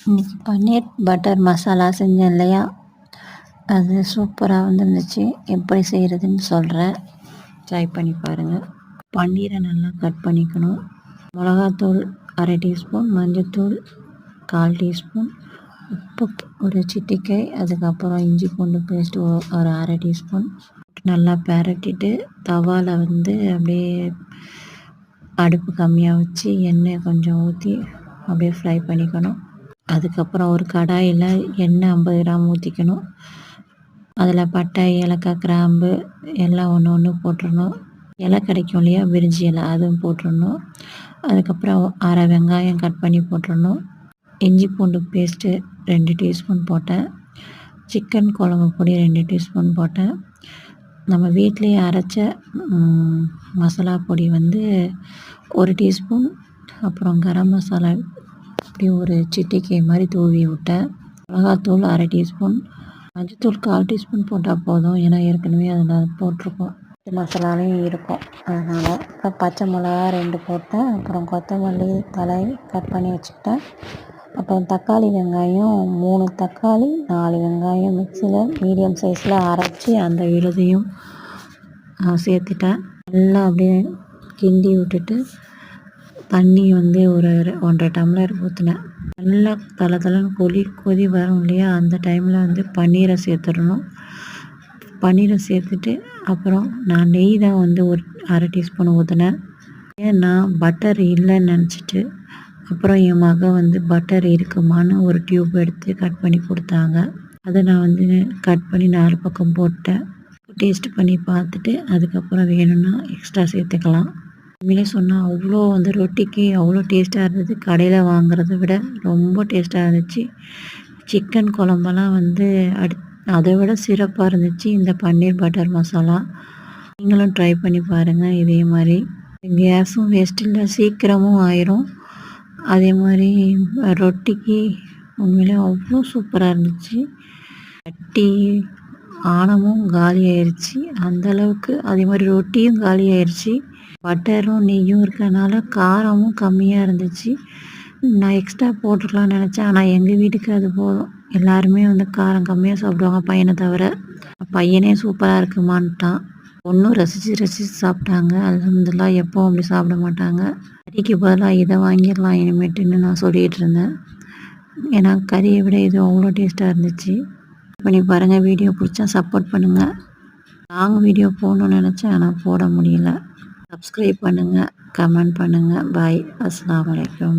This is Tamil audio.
இன்றைக்கி பன்னீர் பட்டர் மசாலா செஞ்சேன் இல்லையா, அது சூப்பராக வந்துருந்துச்சு. எப்படி செய்கிறதுன்னு சொல்கிறேன், ட்ரை பண்ணி பாருங்கள். பன்னீரை நல்லா கட் பண்ணிக்கணும். மிளகாத்தூள் 1/2 டீஸ்பூன், மஞ்சள்தூள் 1/4 டீஸ்பூன், உப்பு ஒரு சிட்டிக்கை, அதுக்கப்புறம் இஞ்சி பூண்டு பேஸ்ட்டு ஒரு 1/2 டீஸ்பூன் நல்லா பெரட்டிட்டு தவாவில் வந்து அப்படியே அடுப்பு கம்மியாக வச்சு எண்ணெய் கொஞ்சம் ஊற்றி அப்படியே ஃப்ரை பண்ணிக்கணும். அதுக்கப்புறம் ஒரு கடாயில் எண்ணெய் 50 கிராம் ஊற்றிக்கணும். அதில் பட்டை, ஏலக்காய், கிராம்பு எல்லாம் ஒன்று ஒன்று போட்டுடணும். இலை கிடைக்கும் இல்லையா, பிரிஞ்சி இலை, அதுவும் போட்டுடணும். அதுக்கப்புறம் 1/2 வெங்காயம் கட் பண்ணி போட்டுடணும். இஞ்சி பூண்டு பேஸ்ட்டு 2 டீஸ்பூன் போட்டேன். சிக்கன் குழம்பு பொடி 2 டீஸ்பூன் போட்டேன். நம்ம வீட்டிலேயே அரைச்ச மசாலா பொடி வந்து 1 டீஸ்பூன், அப்புறம் கரம் மசாலா அப்படி ஒரு சிட்டிக்கை மாதிரி தூவி விட்டேன். மிளகாத்தூள் 1/2 டீஸ்பூன், மஞ்சத்தூள் 1/4 டீஸ்பூன் போட்டால் போதும், ஏன்னா ஏற்கனவே அதில் போட்டிருக்கோம், மசாலாலையும் இருக்கும் அதனால். அப்புறம் பச்சை மிளகா 2 போட்டேன். அப்புறம் கொத்தமல்லி தழை கட் பண்ணி வச்சுக்கிட்டேன். அப்புறம் தக்காளி வெங்காயம் 3 தக்காளி 4 வெங்காயம் மிக்சியில் மீடியம் சைஸில் அரைச்சி அந்த விழுதையும் சேர்த்துட்டேன். நல்லா அப்படியே கிண்டி விட்டுட்டு தண்ணி வந்து ஒரு 1.5 டம்ளர் ஊற்றினேன். நல்லா தளன்னு கொதி வரும் இல்லையா, அந்த டைமில் வந்து பன்னீரை சேர்த்துடணும். பன்னீரை சேர்த்துட்டு அப்புறம் நான் நெய் தான் வந்து ஒரு 1/2 டீஸ்பூன் ஊற்றினேன். ஏன்னா பட்டர் இல்லைன்னு நினச்சிட்டு, அப்புறம் என் மகன் வந்து பட்டர் இருக்குமான்னு ஒரு டியூப் எடுத்து கட் பண்ணி கொடுத்தாங்க. அதை நான் வந்து கட் பண்ணி 4 பக்கம் போட்டேன். டேஸ்ட் பண்ணி பார்த்துட்டு அதுக்கப்புறம் வேணும்னா எக்ஸ்ட்ரா சேர்த்துக்கலாம். உண்மையிலே சொன்னால் அவ்வளோ வந்து ரொட்டிக்கு அவ்வளோ டேஸ்ட்டாக இருந்தது. கடையில் வாங்குறத விட ரொம்ப டேஸ்ட்டாக இருந்துச்சு. சிக்கன் குழம்பெல்லாம் வந்து அதை விட சிறப்பாக இருந்துச்சு இந்த பன்னீர் பட்டர் மசாலா. நீங்களும் ட்ரை பண்ணி பாருங்கள். இதே மாதிரி கேஸும் வேஸ்ட் இல்லை, சீக்கிரமும் ஆயிரும். அதே மாதிரி ரொட்டிக்கு உண்மையிலே அவ்வளோ சூப்பராக இருந்துச்சு. கட்டி ஆணமும் காலி ஆயிடுச்சு அந்தளவுக்கு. அதே மாதிரி ரொட்டியும் காலி ஆயிடுச்சு. பட்டரும் நெய்யும் இருக்கிறதுனால காரமும் கம்மியாக இருந்துச்சு. நான் எக்ஸ்ட்ரா போட்டுக்கலாம்னு நினச்சேன், ஆனால் எங்கள் வீட்டுக்கு அது போதும். எல்லாருமே வந்து காரம் கம்மியாக சாப்பிடுவாங்க, பையனை தவிர. பையனே சூப்பராக இருக்குமான்ட்டான். ஒன்றும் ரசித்து சாப்பிட்டாங்க. அல்ஹம்துலில்லாஹ். எப்போவும் அப்படி சாப்பிட மாட்டாங்க. கறிக்கு பதிலாக இதை வாங்கிடலாம் இனிமேட்டுன்னு நான் சொல்லிகிட்டு இருந்தேன். ஏன்னா கறியை விட இது அவ்வளோ டேஸ்ட்டாக இருந்துச்சு. பண்ணி பாருங்கள். வீடியோ பிடிச்சா சப்போர்ட் பண்ணுங்கள். லாங் வீடியோ போடணும்னு நினச்சேன், ஆனால் போட முடியல. சப்ஸ்கிரைப் பண்ணுங்கள், கமெண்ட் பண்ணுங்கள். பாய். அஸ்ஸலாமு அலைக்கும்.